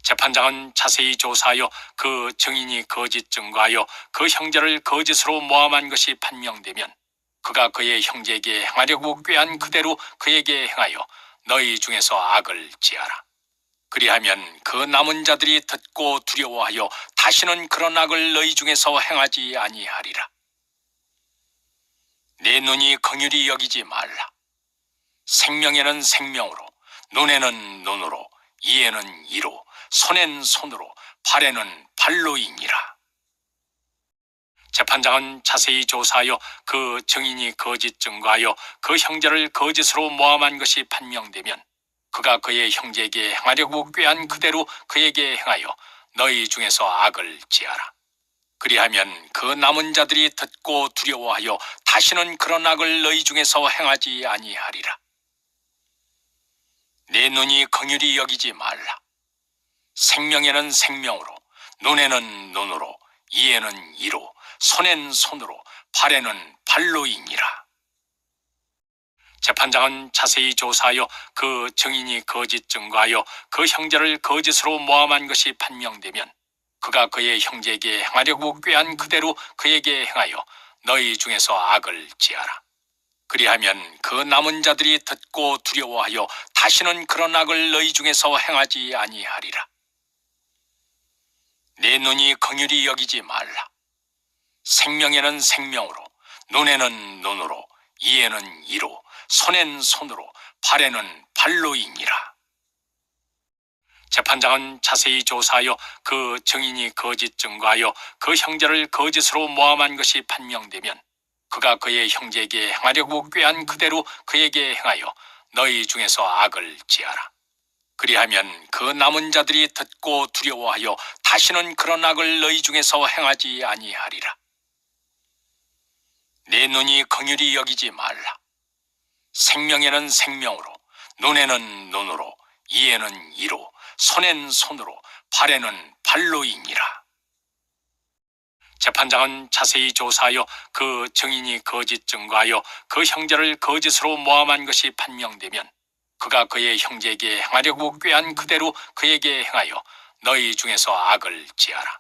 재판장은 자세히 조사하여 그 증인이 거짓 증거하여 그 형제를 거짓으로 모함한 것이 판명되면 그가 그의 형제에게 행하려고 꾀한 그대로 그에게 행하여 너희 중에서 악을 지하라. 그리하면 그 남은 자들이 듣고 두려워하여 다시는 그런 악을 너희 중에서 행하지 아니하리라. 내 눈이 긍휼히 여기지 말라. 생명에는 생명으로, 눈에는 눈으로, 이에는 이로, 손엔 손으로, 발에는 발로이니라. 재판장은 자세히 조사하여 그 증인이 거짓 증거하여 그 형제를 거짓으로 모함한 것이 판명되면 그가 그의 형제에게 행하려고 꾀한 그대로 그에게 행하여 너희 중에서 악을 지하라. 그리하면 그 남은 자들이 듣고 두려워하여 다시는 그런 악을 너희 중에서 행하지 아니하리라. 내 눈이 긍휼히 여기지 말라. 생명에는 생명으로, 눈에는 눈으로, 이에는 이로, 손엔 손으로, 발에는 발로이니라. 재판장은 자세히 조사하여 그 증인이 거짓 증거하여 그 형제를 거짓으로 모함한 것이 판명되면 그가 그의 형제에게 행하려고 꾀한 그대로 그에게 행하여 너희 중에서 악을 지하라. 그리하면 그 남은 자들이 듣고 두려워하여 다시는 그런 악을 너희 중에서 행하지 아니하리라. 내 눈이 긍휼히 여기지 말라. 생명에는 생명으로, 눈에는 눈으로, 이에는 이로, 손엔 손으로, 발에는 발로이니라. 재판장은 자세히 조사하여 그 증인이 거짓 증거하여 그 형제를 거짓으로 모함한 것이 판명되면 그가 그의 형제에게 행하려고 꾀한 그대로 그에게 행하여 너희 중에서 악을 지하라. 그리하면 그 남은 자들이 듣고 두려워하여 다시는 그런 악을 너희 중에서 행하지 아니하리라. 내 눈이 긍휼히 여기지 말라. 생명에는 생명으로, 눈에는 눈으로, 이에는 이로, 손엔 손으로, 발에는 발로이니라. 재판장은 자세히 조사하여 그 증인이 거짓 증거하여 그 형제를 거짓으로 모함한 것이 판명되면 그가 그의 형제에게 행하려고 꾀한 그대로 그에게 행하여 너희 중에서 악을 지하라.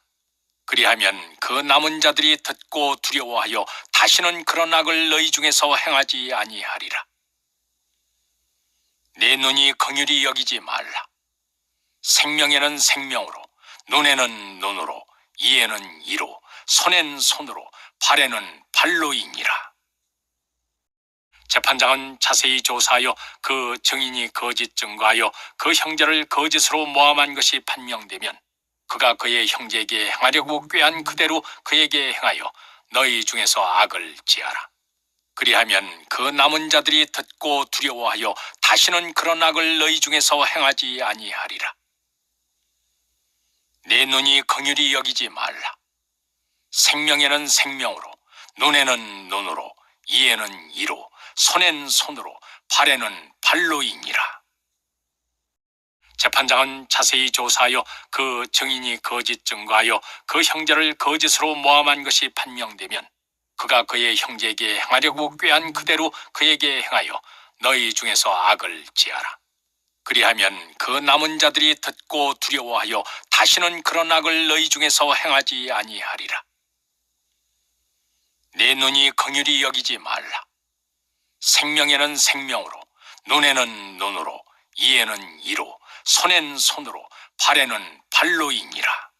그리하면 그 남은 자들이 듣고 두려워하여 다시는 그런 악을 너희 중에서 행하지 아니하리라. 내 눈이 긍휼히 여기지 말라. 생명에는 생명으로, 눈에는 눈으로, 이에는 이로, 손엔 손으로, 발에는 발로이니라. 재판장은 자세히 조사하여 그 증인이 거짓 증거하여 그 형제를 거짓으로 모함한 것이 판명되면 그가 그의 형제에게 행하려고 꾀한 그대로 그에게 행하여 너희 중에서 악을 지하라. 그리하면 그 남은 자들이 듣고 두려워하여 다시는 그런 악을 너희 중에서 행하지 아니하리라. 내 눈이 긍휼히 여기지 말라. 생명에는 생명으로, 눈에는 눈으로, 이에는 이로, 손엔 손으로, 발에는 발로이니라. 재판장은 자세히 조사하여 그 증인이 거짓 증거하여 그 형제를 거짓으로 모함한 것이 판명되면 그가 그의 형제에게 행하려고 꾀한 그대로 그에게 행하여 너희 중에서 악을 지하라. 그리하면 그 남은 자들이 듣고 두려워하여 다시는 그런 악을 너희 중에서 행하지 아니하리라. 내 눈이 긍휼히 여기지 말라. 생명에는 생명으로, 눈에는 눈으로, 이에는 이로, 손엔 손으로, 발에는 발로이니라.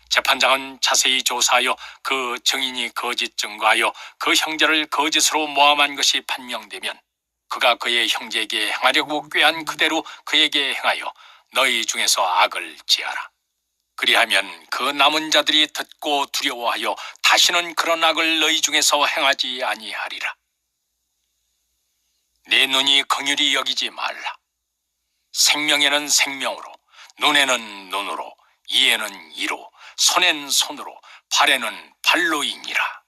재판장은 자세히 조사하여 그 증인이 거짓 증거하여 그 형제를 거짓으로 모함한 것이 판명되면 그가 그의 형제에게 행하려고 꾀한 그대로 그에게 행하여 너희 중에서 악을 지하라. 그리하면 그 남은 자들이 듣고 두려워하여 다시는 그런 악을 너희 중에서 행하지 아니하리라. 내 눈이 긍휼히 여기지 말라. 생명에는 생명으로, 눈에는 눈으로, 이에는 이로, 손엔 손으로, 발에는 발로이니라.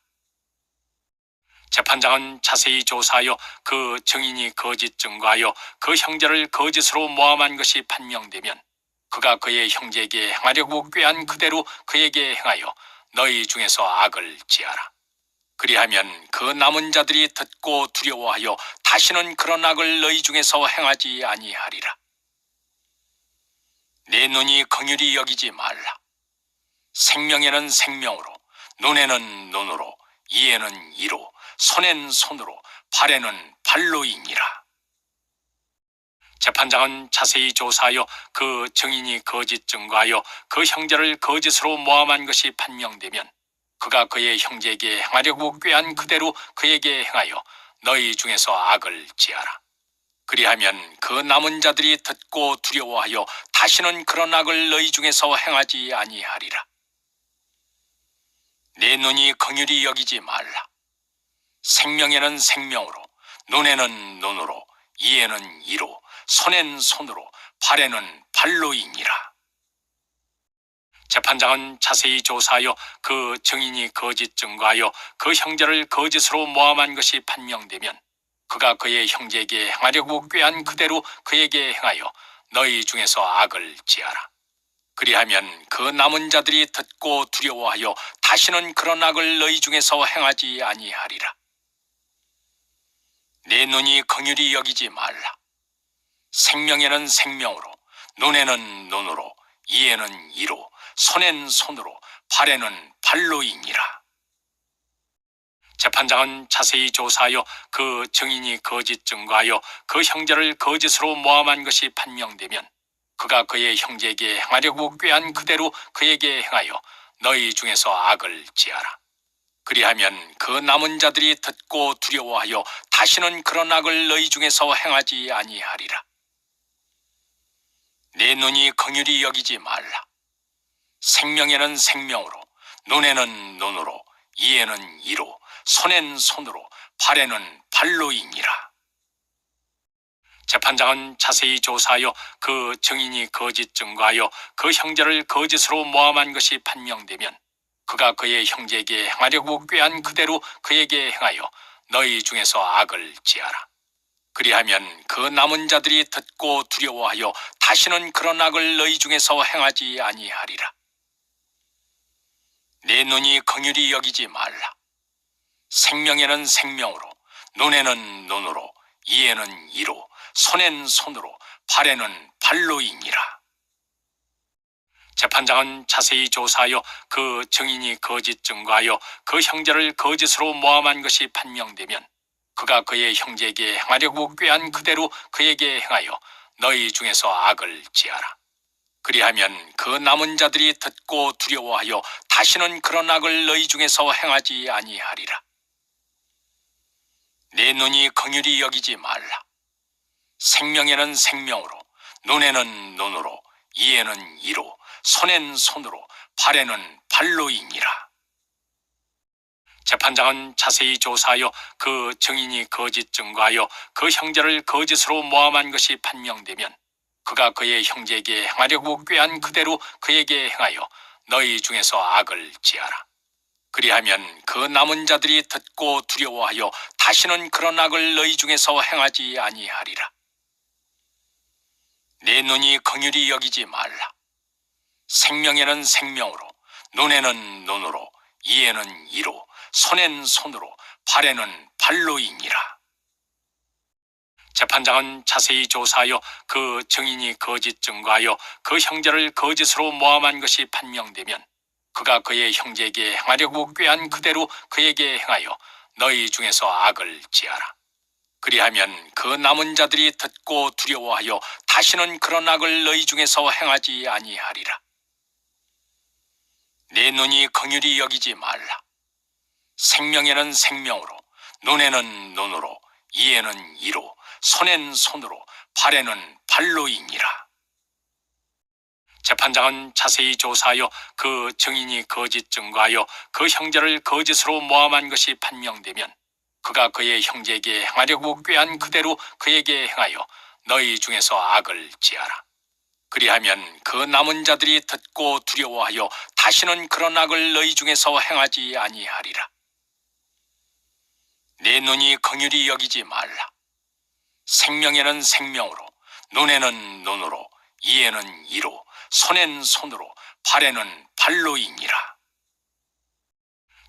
재판장은 자세히 조사하여 그 증인이 거짓 증거하여 그 형제를 거짓으로 모함한 것이 판명되면 그가 그의 형제에게 행하려고 꾀한 그대로 그에게 행하여 너희 중에서 악을 지하라. 그리하면 그 남은 자들이 듣고 두려워하여 다시는 그런 악을 너희 중에서 행하지 아니하리라. 내 내 눈이 긍휼히 여기지 말라. 생명에는 생명으로, 눈에는 눈으로, 이에는 이로, 손엔 손으로, 발에는 발로이니라. 재판장은 자세히 조사하여 그 증인이 거짓 증거하여 그 형제를 거짓으로 모함한 것이 판명되면 그가 그의 형제에게 행하려고 꾀한 그대로 그에게 행하여 너희 중에서 악을 지하라. 그리하면 그 남은 자들이 듣고 두려워하여 다시는 그런 악을 너희 중에서 행하지 아니하리라. 내 눈이 긍휼히 여기지 말라. 생명에는 생명으로, 눈에는 눈으로, 이에는 이로, 손엔 손으로, 발에는 발로이니라. 재판장은 자세히 조사하여 그 증인이 거짓 증거하여 그 형제를 거짓으로 모함한 것이 판명되면 그가 그의 형제에게 행하려고 꾀한 그대로 그에게 행하여 너희 중에서 악을 지하라. 그리하면 그 남은 자들이 듣고 두려워하여 다시는 그런 악을 너희 중에서 행하지 아니하리라. 내 눈이 긍휼히 여기지 말라. 생명에는 생명으로, 눈에는 눈으로, 이에는 이로, 손엔 손으로, 발에는 발로이니라. 재판장은 자세히 조사하여 그 증인이 거짓 증거하여 그 형제를 거짓으로 모함한 것이 판명되면 그가 그의 형제에게 행하려고 꾀한 그대로 그에게 행하여 너희 중에서 악을 지하라. 그리하면 그 남은 자들이 듣고 두려워하여 다시는 그런 악을 너희 중에서 행하지 아니하리라. 내 눈이 긍휼히 여기지 말라. 생명에는 생명으로, 눈에는 눈으로, 이에는 이로, 손엔 손으로, 발에는 발로이니라. 재판장은 자세히 조사하여 그 증인이 거짓 증거하여 그 형제를 거짓으로 모함한 것이 판명되면 그가 그의 형제에게 행하려고 꾀한 그대로 그에게 행하여 너희 중에서 악을 지하라. 그리하면 그 남은 자들이 듣고 두려워하여 다시는 그런 악을 너희 중에서 행하지 아니하리라. 내 눈이 긍휼히 여기지 말라. 생명에는 생명으로, 눈에는 눈으로, 이에는 이로, 손엔 손으로, 발에는 발로이니라. 재판장은 자세히 조사하여 그 증인이 거짓 증거하여 그 형제를 거짓으로 모함한 것이 판명되면 그가 그의 형제에게 행하려고 꾀한 그대로 그에게 행하여 너희 중에서 악을 지하라. 그리하면 그 남은 자들이 듣고 두려워하여 다시는 그런 악을 너희 중에서 행하지 아니하리라. 내 눈이 긍휼히 여기지 말라. 생명에는 생명으로, 눈에는 눈으로, 이에는 이로, 손엔 손으로, 발에는 발로이니라. 재판장은 자세히 조사하여 그 증인이 거짓 증거하여 그 형제를 거짓으로 모함한 것이 판명되면 그가 그의 형제에게 행하려고 꾀한 그대로 그에게 행하여 너희 중에서 악을 지하라. 그리하면 그 남은 자들이 듣고 두려워하여 다시는 그런 악을 너희 중에서 행하지 아니하리라. 내 눈이 긍휼히 여기지 말라. 생명에는 생명으로, 눈에는 눈으로, 이에는 이로, 손엔 손으로, 발에는 발로이니라. 재판장은 자세히 조사하여 그 증인이 거짓 증거하여 그 형제를 거짓으로 모함한 것이 판명되면 그가 그의 형제에게 행하려고 꾀한 그대로 그에게 행하여 너희 중에서 악을 지하라. 그리하면 그 남은 자들이 듣고 두려워하여 다시는 그런 악을 너희 중에서 행하지 아니하리라. 내 눈이 긍휼히 여기지 말라. 생명에는 생명으로, 눈에는 눈으로, 이에는 이로, 손엔 손으로, 발에는 발로이니라. 재판장은 자세히 조사하여 그 증인이 거짓 증거하여 그 형제를 거짓으로 모함한 것이 판명되면 그가 그의 형제에게 행하려고 꾀한 그대로 그에게 행하여 너희 중에서 악을 지하라. 그리하면 그 남은 자들이 듣고 두려워하여 다시는 그런 악을 너희 중에서 행하지 아니하리라. 내 눈이 긍휼히 여기지 말라. 생명에는 생명으로, 눈에는 눈으로, 이에는 이로, 손엔 손으로, 발에는 발로이니라.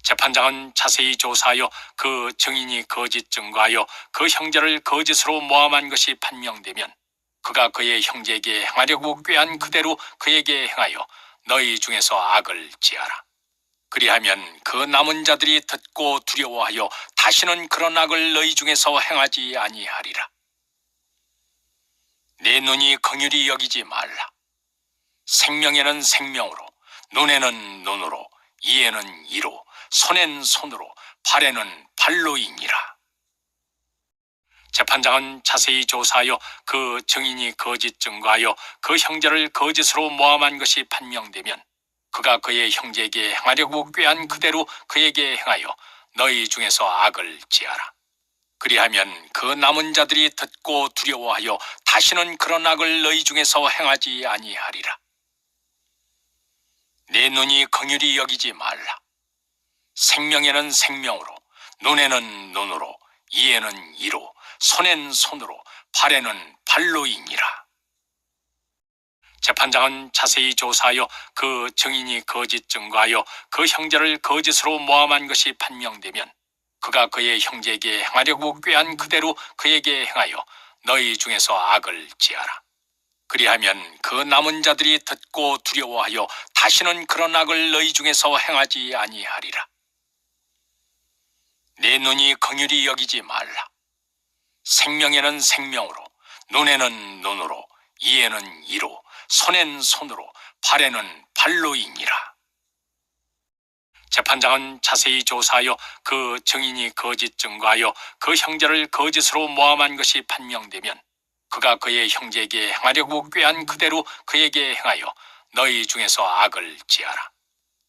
재판장은 자세히 조사하여 그 증인이 거짓 증거하여 그 형제를 거짓으로 모함한 것이 판명되면 그가 그의 형제에게 행하려고 꾀한 그대로 그에게 행하여 너희 중에서 악을 지하라. 그리하면 그 남은 자들이 듣고 두려워하여 다시는 그런 악을 너희 중에서 행하지 아니하리라. 내 눈이 긍휼히 여기지 말라. 생명에는 생명으로, 눈에는 눈으로, 이에는 이로, 손엔 손으로, 발에는 발로이니라. 재판장은 자세히 조사하여 그 증인이 거짓 증거하여 그 형제를 거짓으로 모함한 것이 판명되면 그가 그의 형제에게 행하려고 꾀한 그대로 그에게 행하여 너희 중에서 악을 지하라. 그리하면 그 남은 자들이 듣고 두려워하여 다시는 그런 악을 너희 중에서 행하지 아니하리라. 내 눈이 긍휼히 여기지 말라. 생명에는 생명으로, 눈에는 눈으로, 이에는 이로, 손엔 손으로, 발에는 발로이니라. 재판장은 자세히 조사하여 그 증인이 거짓 증거하여 그 형제를 거짓으로 모함한 것이 판명되면 그가 그의 형제에게 행하려고 꾀한 그대로 그에게 행하여 너희 중에서 악을 지하라. 그리하면 그 남은 자들이 듣고 두려워하여 다시는 그런 악을 너희 중에서 행하지 아니하리라. 내 눈이 긍휼히 여기지 말라. 생명에는 생명으로, 눈에는 눈으로, 이에는 이로, 손엔 손으로, 발에는 발로이니라. 재판장은 자세히 조사하여 그 증인이 거짓 증거하여 그 형제를 거짓으로 모함한 것이 판명되면 그가 그의 형제에게 행하려고 꾀한 그대로 그에게 행하여 너희 중에서 악을 지하라.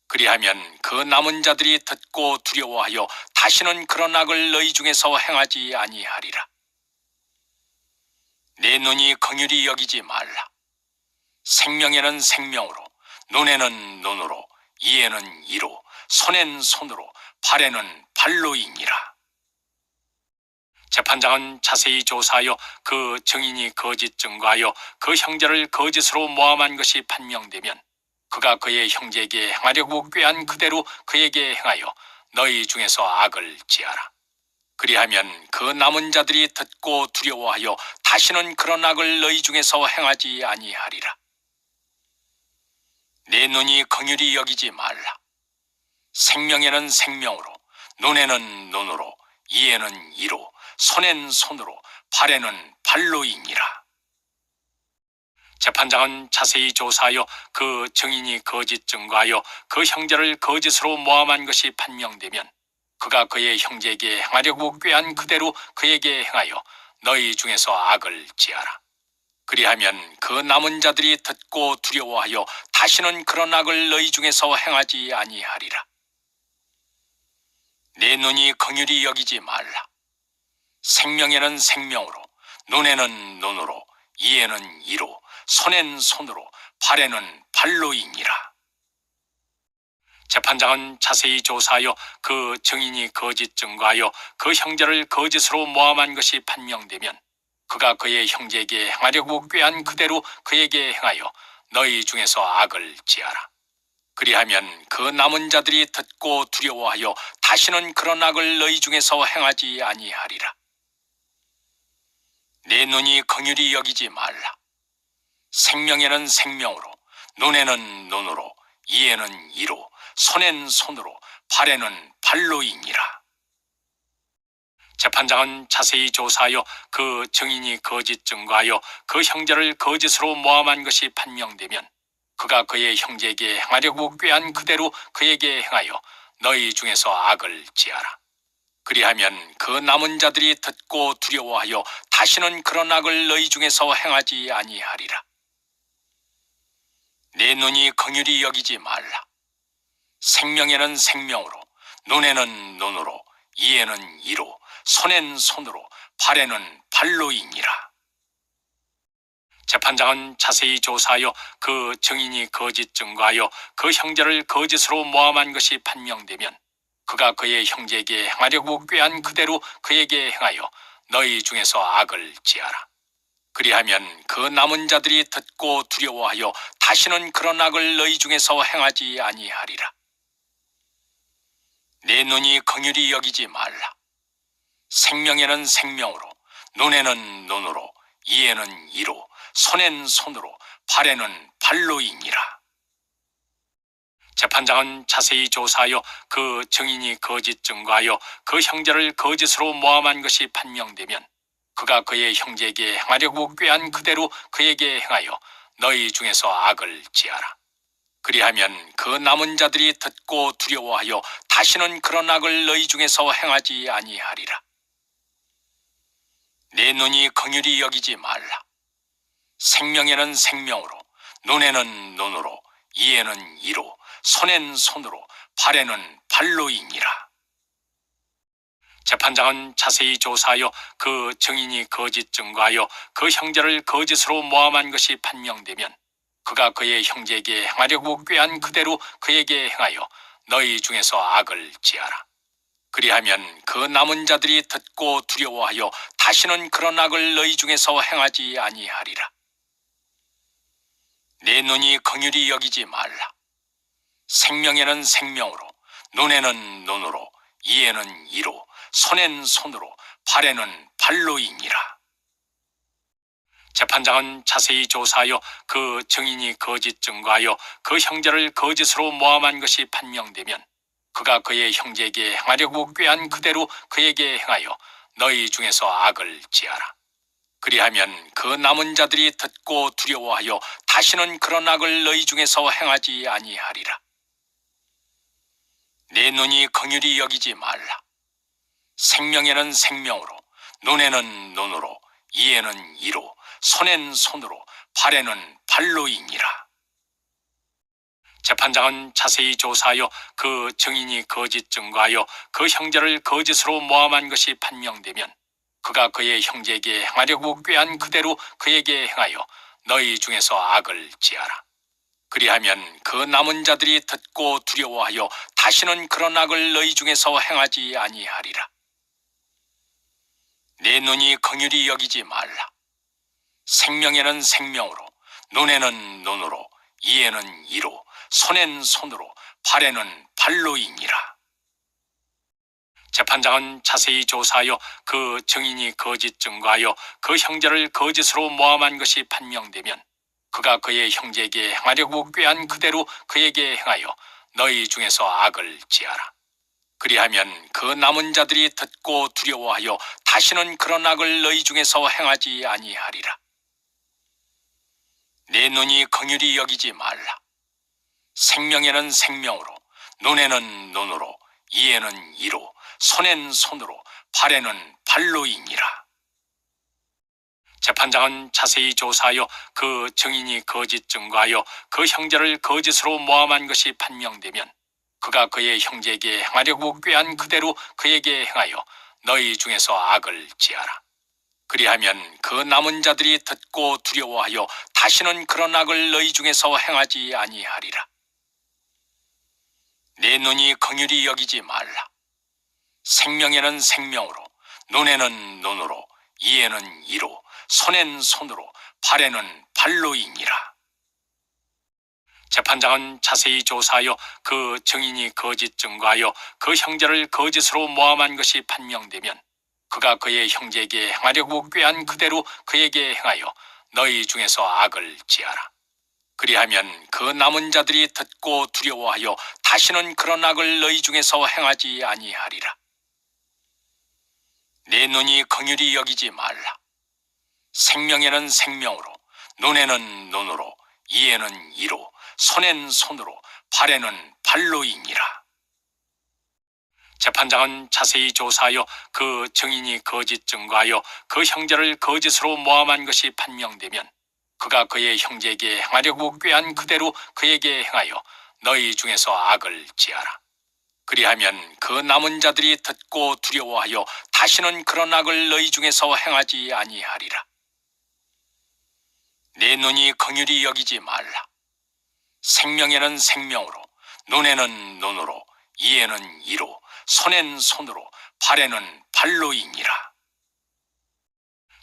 그리하면 그 남은 자들이 듣고 두려워하여 다시는 그런 악을 너희 중에서 행하지 아니하리라. 내 눈이 긍휼히 여기지 말라. 생명에는 생명으로, 눈에는 눈으로, 이에는 이로, 손엔 손으로, 발에는 발로이니라. 재판장은 자세히 조사하여 그 증인이 거짓 증거하여 그 형제를 거짓으로 모함한 것이 판명되면 그가 그의 형제에게 행하려고 꾀한 그대로 그에게 행하여 너희 중에서 악을 지하라. 그리하면 그 남은 자들이 듣고 두려워하여 다시는 그런 악을 너희 중에서 행하지 아니하리라. 내 눈이 긍휼히 여기지 말라. 생명에는 생명으로, 눈에는 눈으로, 이에는 이로, 손엔 손으로, 발에는 발로이니라. 재판장은 자세히 조사하여 그 증인이 거짓 증거하여 그 형제를 거짓으로 모함한 것이 판명되면 그가 그의 형제에게 행하려고 꾀한 그대로 그에게 행하여 너희 중에서 악을 지하라. 그리하면 그 남은 자들이 듣고 두려워하여 다시는 그런 악을 너희 중에서 행하지 아니하리라. 내 눈이 긍휼히 여기지 말라. 생명에는 생명으로, 눈에는 눈으로, 이에는 이로, 손엔 손으로, 발에는 발로이니라. 재판장은 자세히 조사하여 그 증인이 거짓 증거하여 그 형제를 거짓으로 모함한 것이 판명되면 그가 그의 형제에게 행하려고 꾀한 그대로 그에게 행하여 너희 중에서 악을 지하라. 그리하면 그 남은 자들이 듣고 두려워하여 다시는 그런 악을 너희 중에서 행하지 아니하리라. 내 눈이 긍휼히 여기지 말라. 생명에는 생명으로, 눈에는 눈으로, 이에는 이로, 손엔 손으로, 발에는 발로이니라. 재판장은 자세히 조사하여 그 증인이 거짓 증거하여 그 형제를 거짓으로 모함한 것이 판명되면 그가 그의 형제에게 행하려고 꾀한 그대로 그에게 행하여 너희 중에서 악을 지하라. 그리하면 그 남은 자들이 듣고 두려워하여 다시는 그런 악을 너희 중에서 행하지 아니하리라. 내 눈이 긍휼히 여기지 말라. 생명에는 생명으로, 눈에는 눈으로, 이에는 이로, 손엔 손으로, 발에는 발로이니라. 재판장은 자세히 조사하여 그 증인이 거짓 증거하여 그 형제를 거짓으로 모함한 것이 판명되면 그가 그의 형제에게 행하려고 꾀한 그대로 그에게 행하여 너희 중에서 악을 지하라. 그리하면 그 남은 자들이 듣고 두려워하여 다시는 그런 악을 너희 중에서 행하지 아니하리라. 내 눈이 긍휼히 여기지 말라. 생명에는 생명으로, 눈에는 눈으로, 이에는 이로, 손엔 손으로, 발에는 발로이니라. 재판장은 자세히 조사하여 그 증인이 거짓 증거하여 그 형제를 거짓으로 모함한 것이 판명되면 그가 그의 형제에게 행하려고 꾀한 그대로 그에게 행하여 너희 중에서 악을 지하라. 그리하면 그 남은 자들이 듣고 두려워하여 다시는 그런 악을 너희 중에서 행하지 아니하리라. 내 눈이 긍휼히 여기지 말라. 생명에는 생명으로, 눈에는 눈으로, 이에는 이로, 손엔 손으로, 발에는 발로이니라. 재판장은 자세히 조사하여 그 증인이 거짓 증거하여 그 형제를 거짓으로 모함한 것이 판명되면 그가 그의 형제에게 행하려고 꾀한 그대로 그에게 행하여 너희 중에서 악을 지하라. 그리하면 그 남은 자들이 듣고 두려워하여 다시는 그런 악을 너희 중에서 행하지 아니하리라. 내 눈이 긍휼히 여기지 말라. 생명에는 생명으로, 눈에는 눈으로, 이에는 이로, 손엔 손으로, 발에는 발로이니라. 재판장은 자세히 조사하여 그 증인이 거짓 증거하여 그 형제를 거짓으로 모함한 것이 판명되면 그가 그의 형제에게 행하려고 꾀한 그대로 그에게 행하여 너희 중에서 악을 지하라. 그리하면 그 남은 자들이 듣고 두려워하여 다시는 그런 악을 너희 중에서 행하지 아니하리라. 내 눈이 긍휼히 여기지 말라. 생명에는 생명으로, 눈에는 눈으로, 이에는 이로, 손엔 손으로, 발에는 발로이니라. 재판장은 자세히 조사하여 그 증인이 거짓 증거하여 그 형제를 거짓으로 모함한 것이 판명되면 그가 그의 형제에게 행하려고 꾀한 그대로 그에게 행하여 너희 중에서 악을 지하라. 그리하면 그 남은 자들이 듣고 두려워하여 다시는 그런 악을 너희 중에서 행하지 아니하리라. 내 눈이 긍휼히 여기지 말라. 생명에는 생명으로, 눈에는 눈으로, 이에는 이로, 손엔 손으로, 발에는 발로이니라. 재판장은 자세히 조사하여 그 증인이 거짓 증거하여 그 형제를 거짓으로 모함한 것이 판명되면 그가 그의 형제에게 행하려고 꾀한 그대로 그에게 행하여 너희 중에서 악을 지하라. 그리하면 그 남은 자들이 듣고 두려워하여 다시는 그런 악을 너희 중에서 행하지 아니하리라. 내 눈이 긍휼히 여기지 말라. 생명에는 생명으로, 눈에는 눈으로, 이에는 이로, 손엔 손으로, 발에는 발로이니라. 재판장은 자세히 조사하여 그 증인이 거짓 증거하여 그 형제를 거짓으로 모함한 것이 판명되면 그가 그의 형제에게 행하려고 꾀한 그대로 그에게 행하여 너희 중에서 악을 지하라. 그리하면 그 남은 자들이 듣고 두려워하여 다시는 그런 악을 너희 중에서 행하지 아니하리라. 내 눈이 긍휼히 여기지 말라. 생명에는 생명으로, 눈에는 눈으로, 이에는 이로, 손엔 손으로, 발에는 발로이니라. 재판장은 자세히 조사하여 그 증인이 거짓 증거하여 그 형제를 거짓으로 모함한 것이 판명되면 그가 그의 형제에게 행하려고 꾀한 그대로 그에게 행하여 너희 중에서 악을 지하라. 그리하면 그 남은 자들이 듣고 두려워하여 다시는 그런 악을 너희 중에서 행하지 아니하리라. 내 눈이 긍휼히 여기지 말라. 생명에는 생명으로, 눈에는 눈으로, 이에는 이로, 손엔 손으로, 발에는 발로이니라. 재판장은 자세히 조사하여 그 증인이 거짓 증거하여 그 형제를 거짓으로 모함한 것이 판명되면 그가 그의 형제에게 행하려고 꾀한 그대로 그에게 행하여 너희 중에서 악을 지하라. 그리하면 그 남은 자들이 듣고 두려워하여 다시는 그런 악을 너희 중에서 행하지 아니하리라. 내 눈이 긍휼히 여기지 말라. 생명에는 생명으로, 눈에는 눈으로, 이에는 이로, 손엔 손으로, 발에는 발로이니라.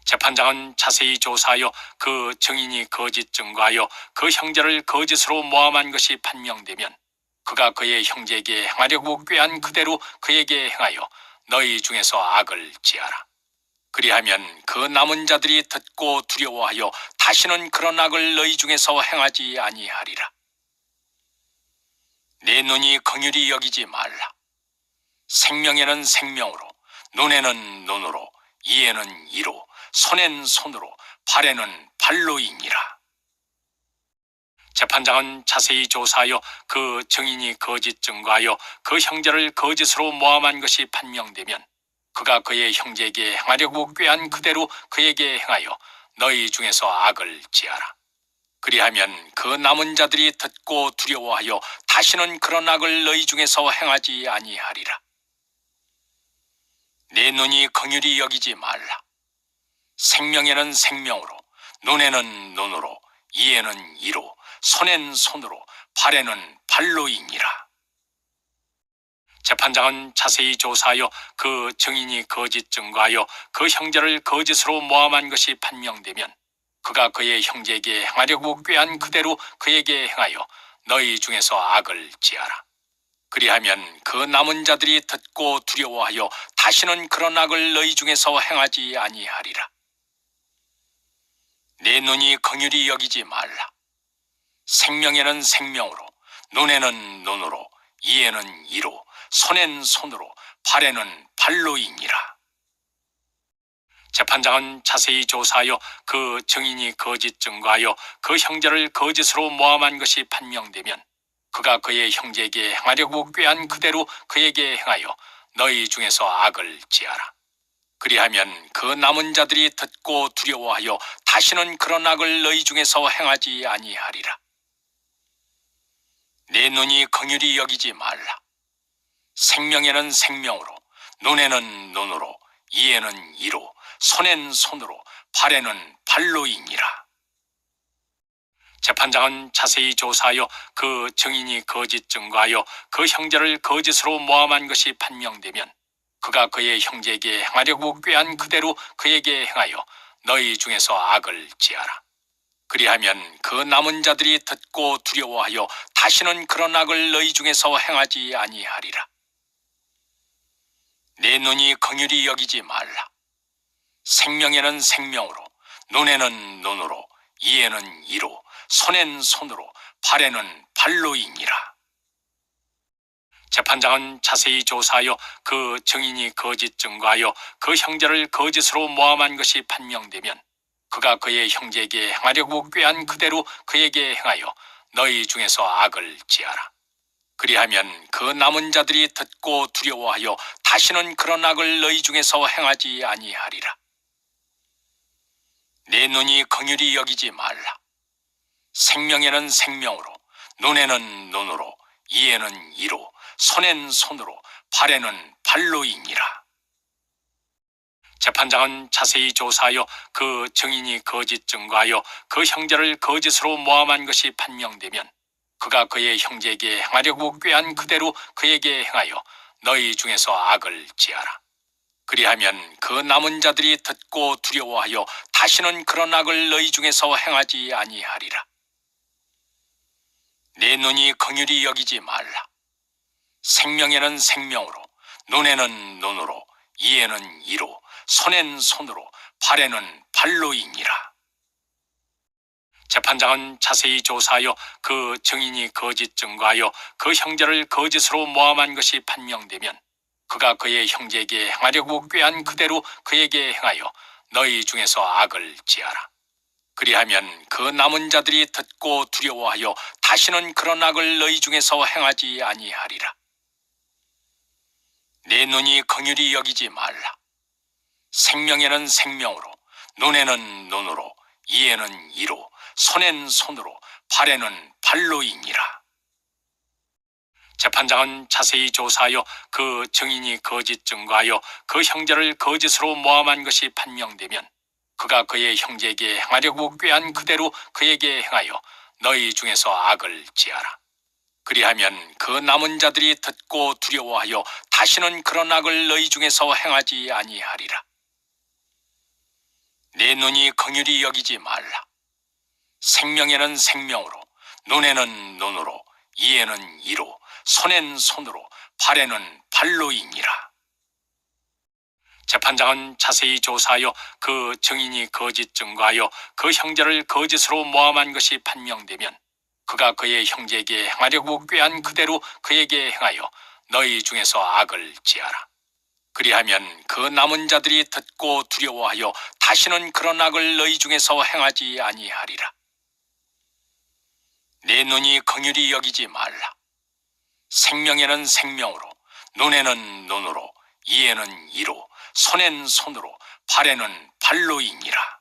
재판장은 자세히 조사하여 그 증인이 거짓 증거하여 그 형제를 거짓으로 모함한 것이 판명되면 그가 그의 형제에게 행하려고 꾀한 그대로 그에게 행하여 너희 중에서 악을 지하라. 그리하면 그 남은 자들이 듣고 두려워하여 다시는 그런 악을 너희 중에서 행하지 아니하리라. 내 눈이 긍휼히 여기지 말라. 생명에는 생명으로, 눈에는 눈으로, 이에는 이로, 손엔 손으로, 발에는 발로이니라. 재판장은 자세히 조사하여 그 증인이 거짓 증거하여 그 형제를 거짓으로 모함한 것이 판명되면 그가 그의 형제에게 행하려고 꾀한 그대로 그에게 행하여 너희 중에서 악을 지하라. 그리하면 그 남은 자들이 듣고 두려워하여 다시는 그런 악을 너희 중에서 행하지 아니하리라. 내 눈이 긍휼히 여기지 말라. 생명에는 생명으로, 눈에는 눈으로, 이에는 이로, 손엔 손으로, 발에는 발로이니라. 재판장은 자세히 조사하여 그 증인이 거짓 증거하여 그 형제를 거짓으로 모함한 것이 판명되면 그가 그의 형제에게 행하려고 꾀한 그대로 그에게 행하여 너희 중에서 악을 지하라. 그리하면 그 남은 자들이 듣고 두려워하여 다시는 그런 악을 너희 중에서 행하지 아니하리라. 내 눈이 긍휼히 여기지 말라. 생명에는 생명으로, 눈에는 눈으로, 이에는 이로, 손엔 손으로, 발에는 발로이니라. 재판장은 자세히 조사하여 그 증인이 거짓 증거하여 그 형제를 거짓으로 모함한 것이 판명되면 그가 그의 형제에게 행하려고 꾀한 그대로 그에게 행하여 너희 중에서 악을 지하라. 그리하면 그 남은 자들이 듣고 두려워하여 다시는 그런 악을 너희 중에서 행하지 아니하리라. 내 눈이 긍휼히 여기지 말라. 생명에는 생명으로, 눈에는 눈으로, 이에는 이로, 손엔 손으로, 발에는 발로이니라. 재판장은 자세히 조사하여 그 증인이 거짓 증거하여 그 형제를 거짓으로 모함한 것이 판명되면 그가 그의 형제에게 행하려고 꾀한 그대로 그에게 행하여 너희 중에서 악을 지하라. 그리하면 그 남은 자들이 듣고 두려워하여 다시는 그런 악을 너희 중에서 행하지 아니하리라. 내 눈이 긍휼히 여기지 말라. 생명에는 생명으로, 눈에는 눈으로, 이에는 이로, 손엔 손으로, 발에는 발로이니라. 재판장은 자세히 조사하여 그 증인이 거짓 증거하여 그 형제를 거짓으로 모함한 것이 판명되면 그가 그의 형제에게 행하려고 꾀한 그대로 그에게 행하여 너희 중에서 악을 지하라. 그리하면 그 남은 자들이 듣고 두려워하여 다시는 그런 악을 너희 중에서 행하지 아니하리라. 내 눈이 긍휼히 여기지 말라. 생명에는 생명으로, 눈에는 눈으로, 이에는 이로, 손엔 손으로, 발에는 발로이니라. 재판장은 자세히 조사하여 그 증인이 거짓 증거하여 그 형제를 거짓으로 모함한 것이 판명되면 그가 그의 형제에게 행하려고 꾀한 그대로 그에게 행하여 너희 중에서 악을 지하라. 그리하면 그 남은 자들이 듣고 두려워하여 다시는 그런 악을 너희 중에서 행하지 아니하리라. 내 눈이 긍휼히 여기지 말라. 생명에는 생명으로, 눈에는 눈으로, 이에는 이로, 손엔 손으로, 발에는 발로이니라. 재판장은 자세히 조사하여 그 증인이 거짓 증거하여 그 형제를 거짓으로 모함한 것이 판명되면 그가 그의 형제에게 행하려고 꾀한 그대로 그에게 행하여 너희 중에서 악을 지하라. 그리하면 그 남은 자들이 듣고 두려워하여 다시는 그런 악을 너희 중에서 행하지 아니하리라. 내 눈이 긍휼히 여기지 말라. 생명에는 생명으로, 눈에는 눈으로, 이에는 이로, 손엔 손으로, 발에는 발로이니라. 재판장은 자세히 조사하여 그 증인이 거짓 증거하여 그 형제를 거짓으로 모함한 것이 판명되면 그가 그의 형제에게 행하려고 꾀한 그대로 그에게 행하여 너희 중에서 악을 지하라. 그리하면 그 남은 자들이 듣고 두려워하여 다시는 그런 악을 너희 중에서 행하지 아니하리라. 내 눈이 긍휼히 여기지 말라. 생명에는 생명으로, 눈에는 눈으로, 이에는 이로, 손엔 손으로, 발에는 발로이니라. 재판장은 자세히 조사하여 그 증인이 거짓 증거하여 그 형제를 거짓으로 모함한 것이 판명되면 그가 그의 형제에게 행하려고 꾀한 그대로 그에게 행하여 너희 중에서 악을 지하라. 그리하면 그 남은 자들이 듣고 두려워하여 다시는 그런 악을 너희 중에서 행하지 아니하리라. 내 눈이 긍휼히 여기지 말라. 생명에는 생명으로, 눈에는 눈으로, 이에는 이로, 손엔 손으로, 발에는 발로이니라.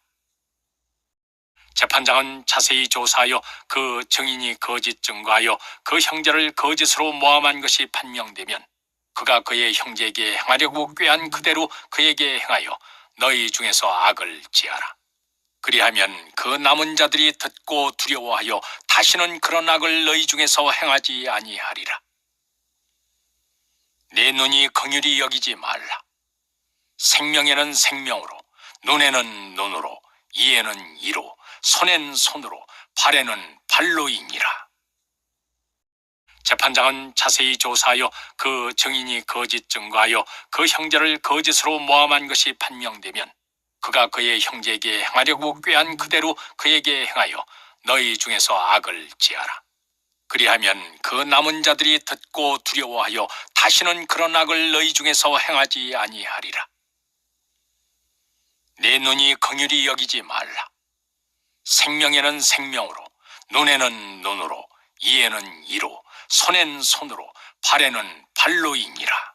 재판장은 자세히 조사하여 그 증인이 거짓 증거하여 그 형제를 거짓으로 모함한 것이 판명되면 그가 그의 형제에게 행하려고 꾀한 그대로 그에게 행하여 너희 중에서 악을 지하라. 그리하면 그 남은 자들이 듣고 두려워하여 다시는 그런 악을 너희 중에서 행하지 아니하리라. 내 눈이 긍휼히 여기지 말라. 생명에는 생명으로, 눈에는 눈으로, 이에는 이로, 손엔 손으로, 발에는 발로이니라. 재판장은 자세히 조사하여 그 증인이 거짓 증거하여 그 형제를 거짓으로 모함한 것이 판명되면 그가 그의 형제에게 행하려고 꾀한 그대로 그에게 행하여 너희 중에서 악을 지하라. 그리하면 그 남은 자들이 듣고 두려워하여 다시는 그런 악을 너희 중에서 행하지 아니하리라. 내 눈이 긍휼히 여기지 말라. 생명에는 생명으로, 눈에는 눈으로, 이에는 이로, 손엔 손으로, 발에는 발로이니라.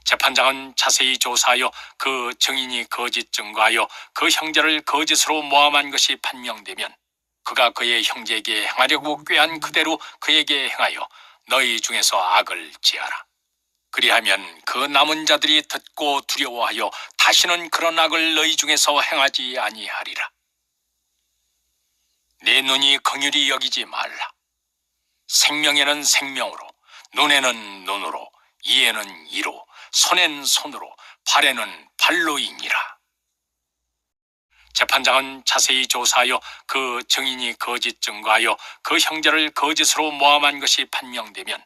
재판장은 자세히 조사하여 그 증인이 거짓 증거하여 그 형제를 거짓으로 모함한 것이 판명되면 그가 그의 형제에게 행하려고 꾀한 그대로 그에게 행하여 너희 중에서 악을 지하라. 그리하면 그 남은 자들이 듣고 두려워하여 다시는 그런 악을 너희 중에서 행하지 아니하리라. 내 눈이 긍휼히 여기지 말라. 생명에는 생명으로, 눈에는 눈으로, 이에는 이로, 손엔 손으로, 발에는 발로이니라. 재판장은 자세히 조사하여 그 증인이 거짓 증거하여 그 형제를 거짓으로 모함한 것이 판명되면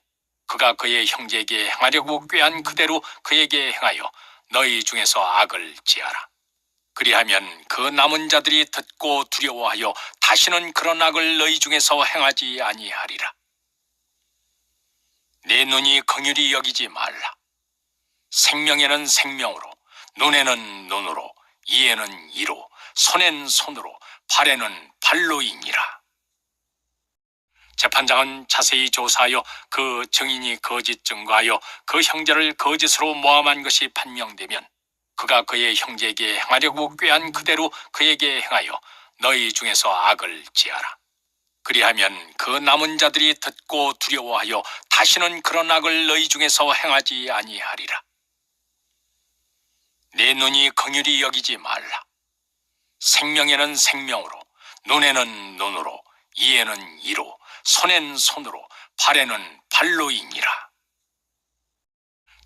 그가 그의 형제에게 행하려고 꾀한 그대로 그에게 행하여 너희 중에서 악을 지하라. 그리하면 그 남은 자들이 듣고 두려워하여 다시는 그런 악을 너희 중에서 행하지 아니하리라. 내 눈이 긍휼히 여기지 말라. 생명에는 생명으로, 눈에는 눈으로, 이에는 이로, 손엔 손으로, 발에는 발로이니라. 재판장은 자세히 조사하여 그 증인이 거짓 증거하여 그 형제를 거짓으로 모함한 것이 판명되면 그가 그의 형제에게 행하려고 꾀한 그대로 그에게 행하여 너희 중에서 악을 지하라. 그리하면 그 남은 자들이 듣고 두려워하여 다시는 그런 악을 너희 중에서 행하지 아니하리라. 내 눈이 긍휼히 여기지 말라. 생명에는 생명으로, 눈에는 눈으로, 이에는 이로, 손엔 손으로, 발에는 발로이니라.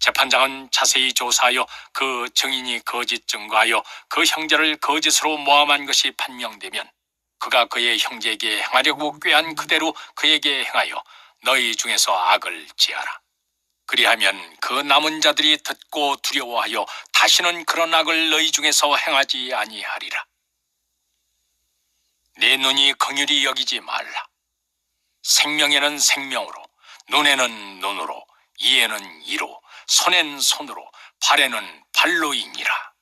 재판장은 자세히 조사하여 그 증인이 거짓 증거하여 그 형제를 거짓으로 모함한 것이 판명되면 그가 그의 형제에게 행하려고 꾀한 그대로 그에게 행하여 너희 중에서 악을 지하라. 그리하면 그 남은 자들이 듣고 두려워하여 다시는 그런 악을 너희 중에서 행하지 아니하리라. 내 눈이 긍휼히 여기지 말라. 생명에는 생명으로, 눈에는 눈으로, 이에는 이로, 손엔 손으로, 발에는 발로이니라.